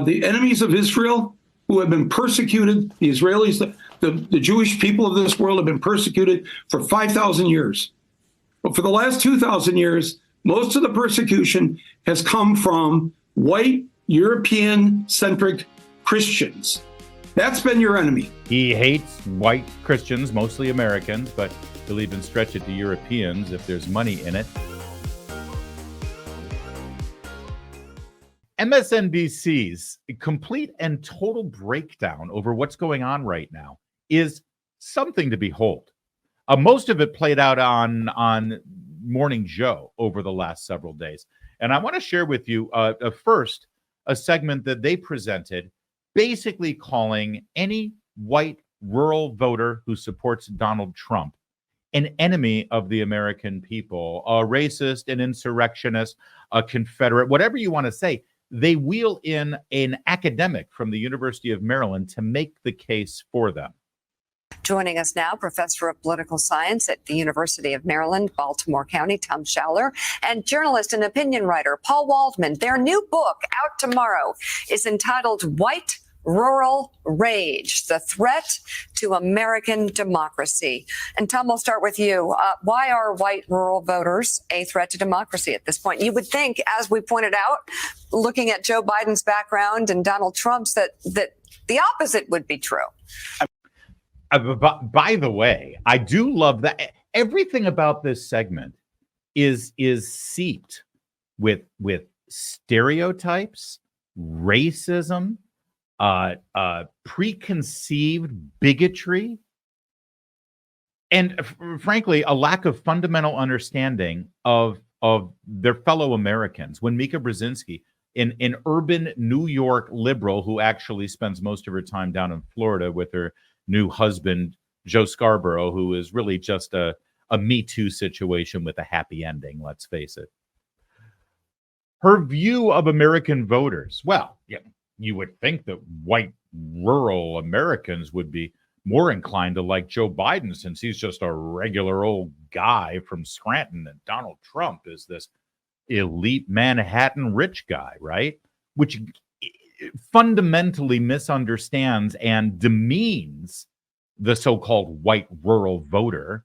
the enemies of Israel who have been persecuted, the Israelis, the Jewish people of this world have been persecuted for 5,000 years. But for the last 2,000 years, most of the persecution has come from white, European-centric Christians. That's been your enemy. He hates white Christians, mostly Americans, but he'll even stretch it to Europeans if there's money in it. MSNBC's complete and total breakdown over what's going on right now is something to behold. Most of it played out on Morning Joe over the last several days. And I want to share with you first a segment that they presented, basically calling any white rural voter who supports Donald Trump an enemy of the American people, a racist, an insurrectionist, a Confederate, whatever you want to say. They wheel in an academic from the University of Maryland to make the case for them. Joining us now, Professor of Political Science at the University of Maryland, Baltimore County, Tom Schaller, and journalist and opinion writer Paul Waldman. Their new book, out tomorrow, is entitled White Rural Rage, The Threat to American Democracy. And Tom, we'll start with you. Why are white rural voters a threat to democracy at this point? You would think, as we pointed out, looking at Joe Biden's background and Donald Trump's, that the opposite would be true. By the way, I do love that everything about this segment is seeped with stereotypes, racism, preconceived bigotry, and frankly, a lack of fundamental understanding of their fellow Americans. When Mika Brzezinski, an urban New York liberal who actually spends most of her time down in Florida with her new husband, Joe Scarborough, who is really just a Me Too situation with a happy ending, let's face it. Her view of American voters, well, yeah, you would think that white rural Americans would be more inclined to like Joe Biden since he's just a regular old guy from Scranton, and Donald Trump is this elite Manhattan rich guy, right? Which fundamentally misunderstands and demeans the so-called white rural voter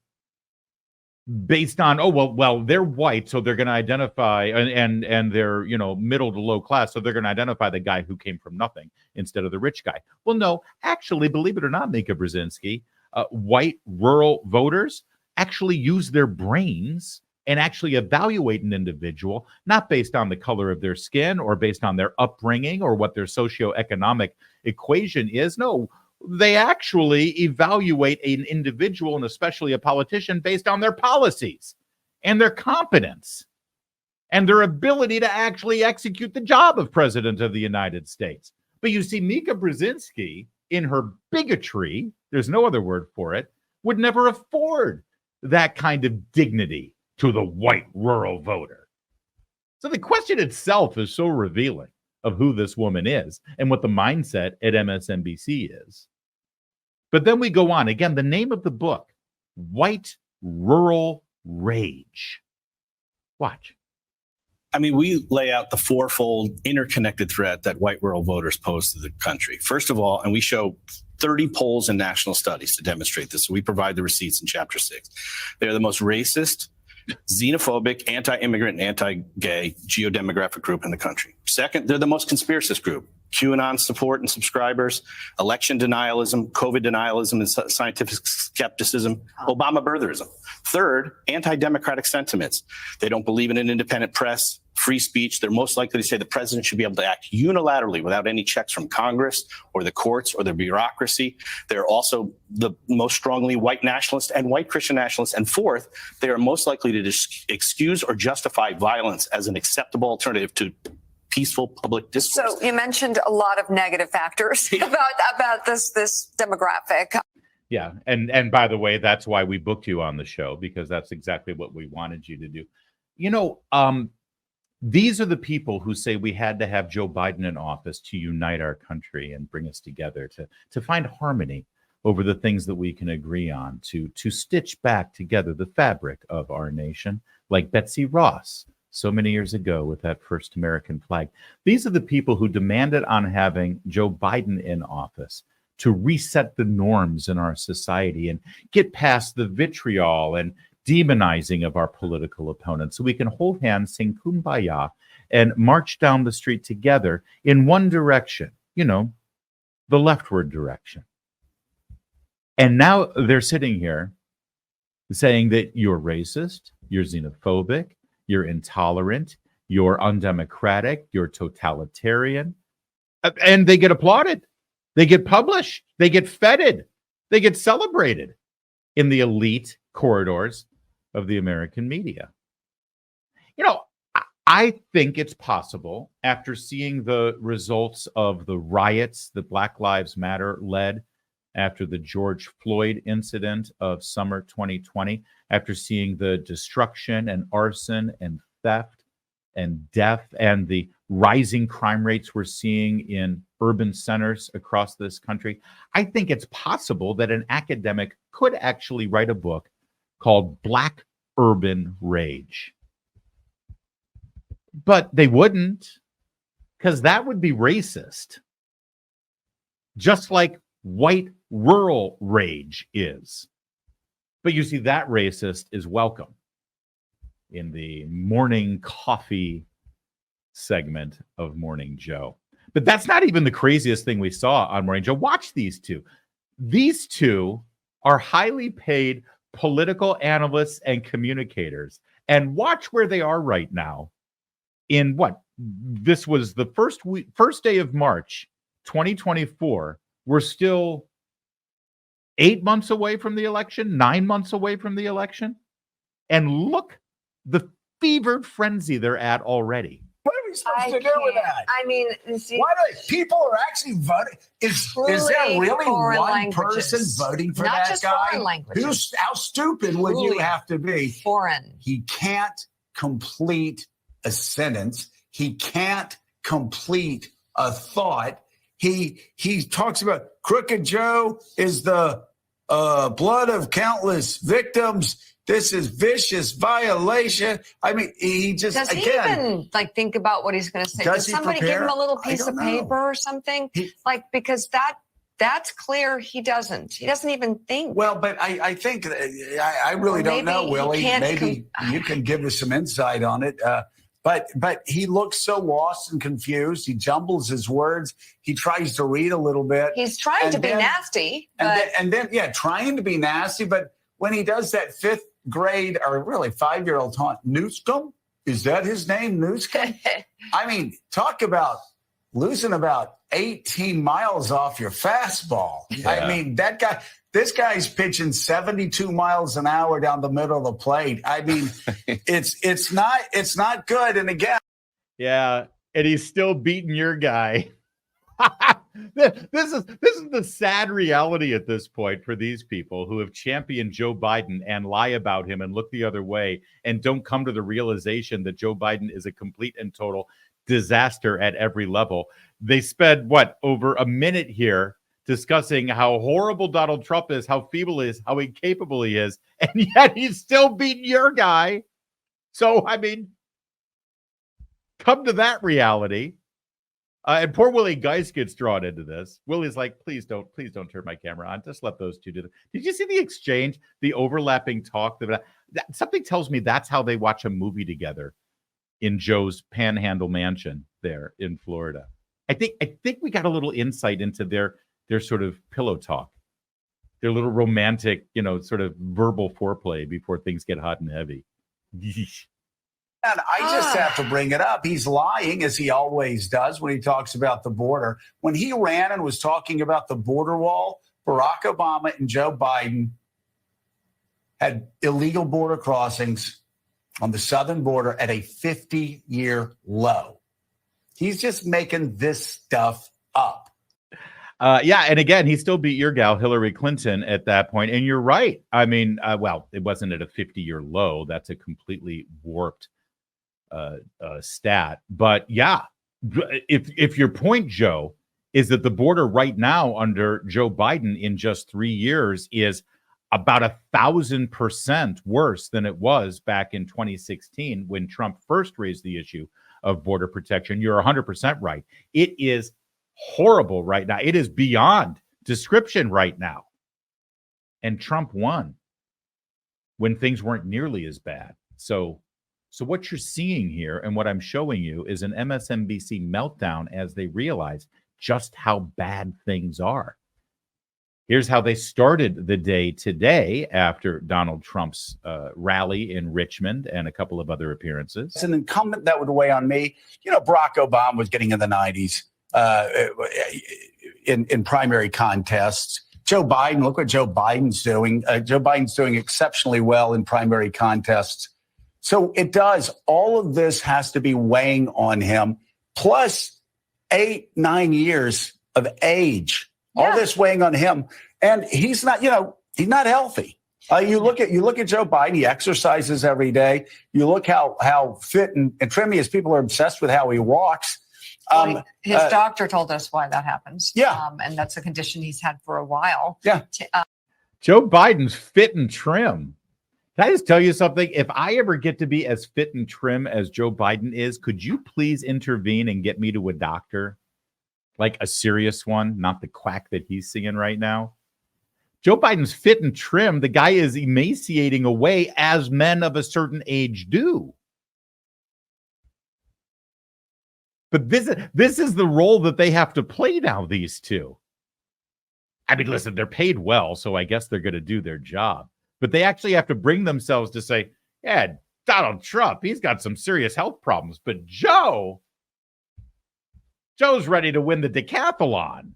based on, well, they're white, so they're going to identify, and they're, middle to low class, so they're going to identify the guy who came from nothing instead of the rich guy. Well, no, actually, believe it or not, Mika Brzezinski, white rural voters actually use their brains and actually evaluate an individual, not based on the color of their skin or based on their upbringing or what their socioeconomic equation is. No, they actually evaluate an individual, and especially a politician, based on their policies and their competence and their ability to actually execute the job of president of the United States. But you see, Mika Brzezinski, in her bigotry, there's no other word for it, would never afford that kind of dignity to the white rural voter. So the question itself is so revealing of who this woman is and what the mindset at MSNBC is. But then we go on. Again, the name of the book, White Rural Rage. Watch. I mean, we lay out the fourfold interconnected threat that white rural voters pose to the country. First of all, and we show 30 polls and national studies to demonstrate this. So we provide the receipts in Chapter 6. They are the most racist, xenophobic, anti-immigrant, and anti-gay geodemographic group in the country. Second, they're the most conspiracist group. QAnon support and subscribers, election denialism, COVID denialism and scientific skepticism, Obama birtherism. Third, anti-democratic sentiments. They don't believe in an independent press, free speech. They're most likely to say the president should be able to act unilaterally without any checks from Congress or the courts or the bureaucracy. They're also the most strongly white nationalist and white Christian nationalists. And fourth, they are most likely to excuse or justify violence as an acceptable alternative to peaceful public discourse. So you mentioned a lot of negative factors about this demographic. Yeah, and by the way, that's why we booked you on the show, because that's exactly what we wanted you to do. These are the people who say we had to have Joe Biden in office to unite our country and bring us together, to find harmony over the things that we can agree on, to stitch back together the fabric of our nation, like Betsy Ross so many years ago with that first American flag. These are the people who demanded on having Joe Biden in office to reset the norms in our society and get past the vitriol and demonizing of our political opponents so we can hold hands, sing kumbaya, and march down the street together in one direction, the leftward direction. And now they're sitting here saying that you're racist, you're xenophobic, you're intolerant, you're undemocratic, you're totalitarian. And they get applauded. They get published. They get feted. They get celebrated in the elite corridors of the American media. I think it's possible, after seeing the results of the riots that Black Lives Matter led after the George Floyd incident of summer 2020, after seeing the destruction and arson and theft and death and the rising crime rates we're seeing in urban centers across this country, I think it's possible that an academic could actually write a book called Black Urban Rage. But they wouldn't, because that would be racist. Just like white rural rage is. But you see, that racist is welcome in the morning coffee segment of Morning Joe. But that's not even the craziest thing we saw on Morning Joe. Watch these two. These two are highly paid political analysts and communicators. And watch where they are right now. In what? This was the first day of March, 2024. We're still 8 months away from the election, 9 months away from the election. And look, the fevered frenzy they're at already. What are we supposed to do with that? I mean, see, Why do people are actually voting? Is there really foreign one languages. person voting for Not that just guy? foreign languages. How stupid would you Truly have to be? foreign. He can't complete a sentence. He can't complete a thought. He talks about Crooked Joe is the blood of countless victims. This is vicious violation. I mean, he just Does he even think about what he's going to say? Does Does he somebody prepare? give him a little I piece of don't know. paper or something? Because that's clear. He doesn't even think. Well, but I think I really Or don't know, maybe he Willie. can't Maybe you can give us some insight on it. But he looks so lost and confused. He jumbles his words. He tries to read a little bit. He's trying And to be then- nasty, but And then, trying to be nasty. But when he does that fifth grade or really 5-year-old taunt, Newscomb, is that his name, Newscomb? I mean, talk about losing about 18 miles off your fastball. Yeah. I mean, this guy's pitching 72 miles an hour down the middle of the plate. I mean, it's not good. And again, Yeah, and he's still beating your guy. This is the sad reality at this point for these people who have championed Joe Biden and lie about him and look the other way and don't come to the realization that Joe Biden is a complete and total disaster at every level. They spent over a minute here discussing how horrible Donald Trump is, how feeble he is, how incapable he is, and yet he's still beating your guy. So, I mean, come to that reality. And poor Willie Geist gets drawn into this. Willie's like, please don't turn my camera on. Just let those two do it. Did you see the exchange, the overlapping talk? Something tells me that's how they watch a movie together in Joe's Panhandle mansion there in Florida. I think we got a little insight into their sort of pillow talk, their little romantic, sort of verbal foreplay before things get hot and heavy. and I just have to bring it up. He's lying, as he always does when he talks about the border. When he ran and was talking about the border wall, Barack Obama and Joe Biden had illegal border crossings on the southern border at a 50-year low. He's just making this stuff up. And again, he still beat your gal, Hillary Clinton, at that point. And you're right. I mean, it wasn't at a 50-year low. That's a completely warped stat. But yeah, if your point, Joe, is that the border right now under Joe Biden in just 3 years is about 1,000% worse than it was back in 2016 when Trump first raised the issue of border protection. You're 100% right. It is horrible right now. It is beyond description right now. And Trump won when things weren't nearly as bad. So what you're seeing here and what I'm showing you is an MSNBC meltdown as they realize just how bad things are. Here's how they started the day today after Donald Trump's rally in Richmond and a couple of other appearances. It's an incumbent that would weigh on me. Barack Obama was getting in the 90s in primary contests. Joe Biden, look what Joe Biden's doing. Joe Biden's doing exceptionally well in primary contests. So it does. All of this has to be weighing on him, plus 8-9 years of age. Yeah. All this weighing on him, and he's not healthy. You look at Joe Biden. He exercises every day. You look how fit and trim he is. People are obsessed with how he walks. His doctor told us why that happens. Yeah, and that's a condition he's had for a while. Yeah, Joe Biden's fit and trim. Can I just tell you something? If I ever get to be as fit and trim as Joe Biden is, could you please intervene and get me to a doctor? Like a serious one, not the quack that he's seeing right now. Joe Biden's fit and trim. The guy is emaciating away as men of a certain age do. But this is the role that they have to play now, these two. I mean, listen, they're paid well, so I guess they're going to do their job. But they actually have to bring themselves to say, yeah, Donald Trump, he's got some serious health problems. But Joe's ready to win the decathlon.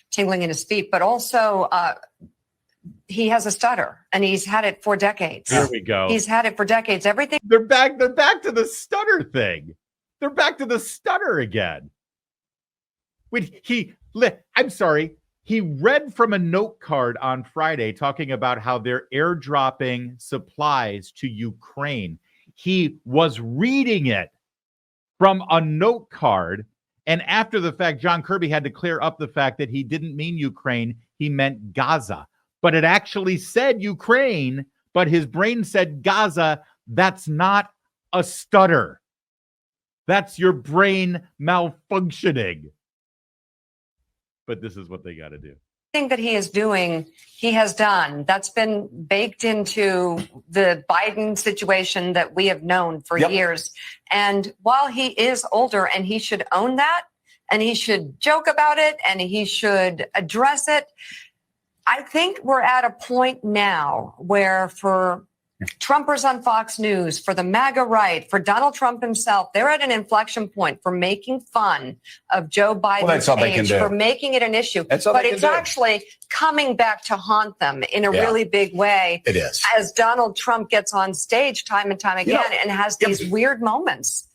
Tingling in his feet, but also he has a stutter, and he's had it for decades. Here we go. He's had it for decades. Everything. They're back to the stutter thing. They're back to the stutter again. I'm sorry. He read from a note card on Friday talking about how they're airdropping supplies to Ukraine. He was reading it from a note card. And after the fact, John Kirby had to clear up the fact that he didn't mean Ukraine. He meant Gaza. But it actually said Ukraine, but his brain said Gaza. That's not a stutter. That's your brain malfunctioning. But this is what they got to do. Thing that he is doing, he has done. That's been baked into the Biden situation that we have known for years. And while he is older, and he should own that, and he should joke about it, and he should address it, I think we're at a point now where for Trumpers on Fox News, for the MAGA right, for Donald Trump himself, they're at an inflection point for making fun of Joe Biden's age, for making it an issue. But it's actually coming back to haunt them in a really big way. It is. As Donald Trump gets on stage time and time again and has these weird moments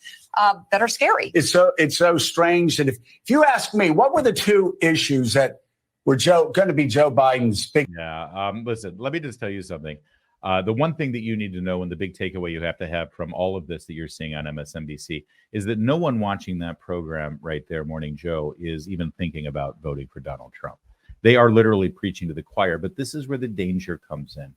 that are scary. It's so strange. And if you ask me, what were the two issues that were going to be Joe Biden's big? Yeah. Listen, let me just tell you something. The one thing that you need to know, and the big takeaway you have to have from all of this that you're seeing on MSNBC, is that no one watching that program right there, Morning Joe, is even thinking about voting for Donald Trump. They are literally preaching to the choir, but this is where the danger comes in.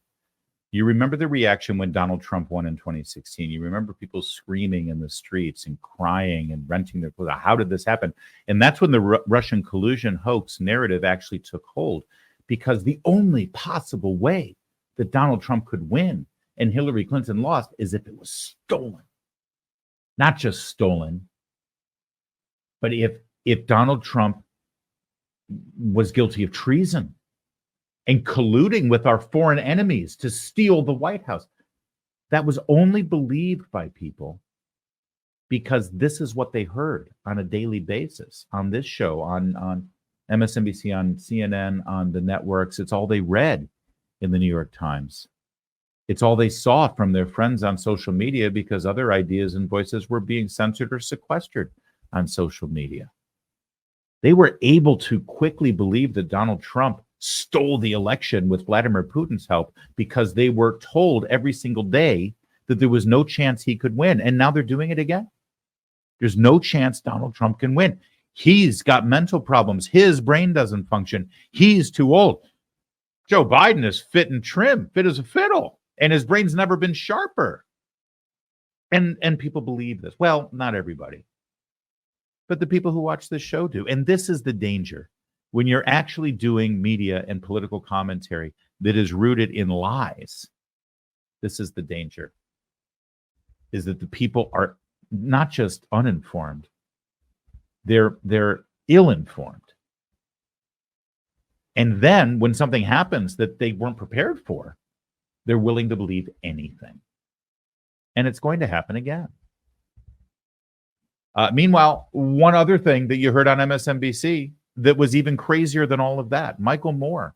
You remember the reaction when Donald Trump won in 2016. You remember people screaming in the streets and crying and renting their clothes. How did this happen? And that's when the Russian collusion hoax narrative actually took hold, because the only possible way that Donald Trump could win and Hillary Clinton lost is if it was stolen. Not just stolen, but if Donald Trump was guilty of treason and colluding with our foreign enemies to steal the White House. That was only believed by people because this is what they heard on a daily basis on this show, on MSNBC, on CNN, on the networks. It's all they read in the New York Times. It's all they saw from their friends on social media because other ideas and voices were being censored or sequestered on social media. They were able to quickly believe that Donald Trump stole the election with Vladimir Putin's help because they were told every single day that there was no chance he could win. And now they're doing it again. There's no chance Donald Trump can win. He's got mental problems. His brain doesn't function. He's too old. Joe Biden is fit and trim, fit as a fiddle, and his brain's never been sharper. And people believe this. Well, not everybody, but the people who watch this show do. And this is the danger. When you're actually doing media and political commentary that is rooted in lies, this is the danger, is that the people are not just uninformed, they're ill-informed. And then when something happens that they weren't prepared for, they're willing to believe anything. And it's going to happen again. Meanwhile, one other thing that you heard on MSNBC that was even crazier than all of that, Michael Moore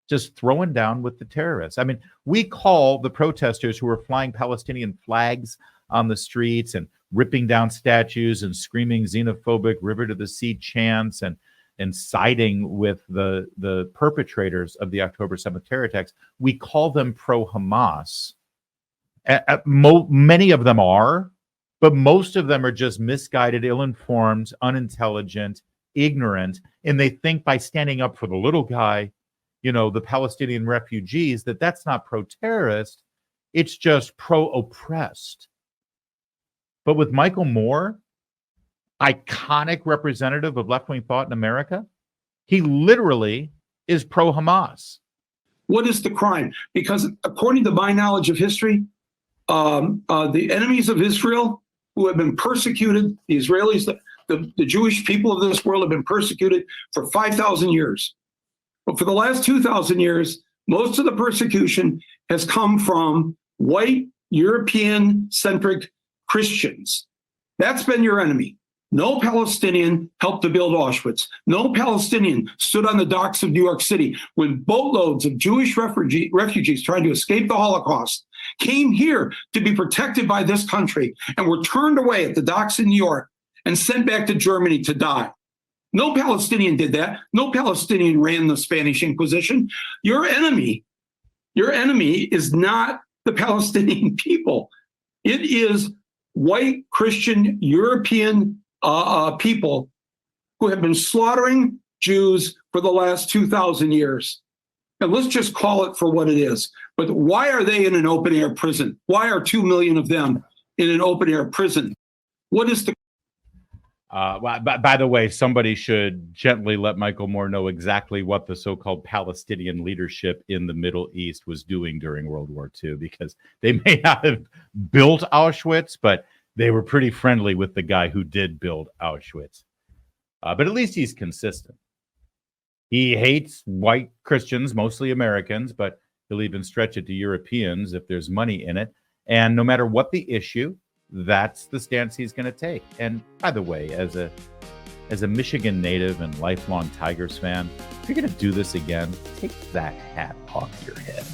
just throwing down with the terrorists. I mean, we call the protesters who are flying Palestinian flags on the streets and ripping down statues and screaming xenophobic river to the sea chants and siding with the perpetrators of the October 7th terror attacks, we call them pro-Hamas. Many of them are, but most of them are just misguided, ill-informed, unintelligent, ignorant, and they think by standing up for the little guy, the Palestinian refugees, that's not pro-terrorist, it's just pro-oppressed. But with Michael Moore, iconic representative of left-wing thought in America, he literally is pro-Hamas. What is the crime? Because according to my knowledge of history, the enemies of Israel who have been persecuted, the Israelis, the Jewish people of this world have been persecuted for 5,000 years. But for the last 2,000 years, most of the persecution has come from white, European-centric Christians. That's been your enemy. No Palestinian helped to build Auschwitz. No Palestinian stood on the docks of New York City when boatloads of Jewish refugees trying to escape the Holocaust came here to be protected by this country and were turned away at the docks in New York and sent back to Germany to die. No Palestinian did that. No Palestinian ran the Spanish Inquisition. Your enemy is not the Palestinian people. It is white, Christian, European people who have been slaughtering Jews for the last 2,000 years. And let's just call it for what it is. But why are they in an open-air prison? Why are 2 million of them in an open-air prison? What is the... By the way, somebody should gently let Michael Moore know exactly what the so-called Palestinian leadership in the Middle East was doing during World War II, because they may not have built Auschwitz, but they were pretty friendly with the guy who did build Auschwitz. But at least he's consistent. He hates white Christians, mostly Americans, but he'll even stretch it to Europeans if there's money in it. And no matter what the issue, that's the stance he's going to take. And by the way, as a Michigan native and lifelong Tigers fan, if you're going to do this again, take that hat off your head.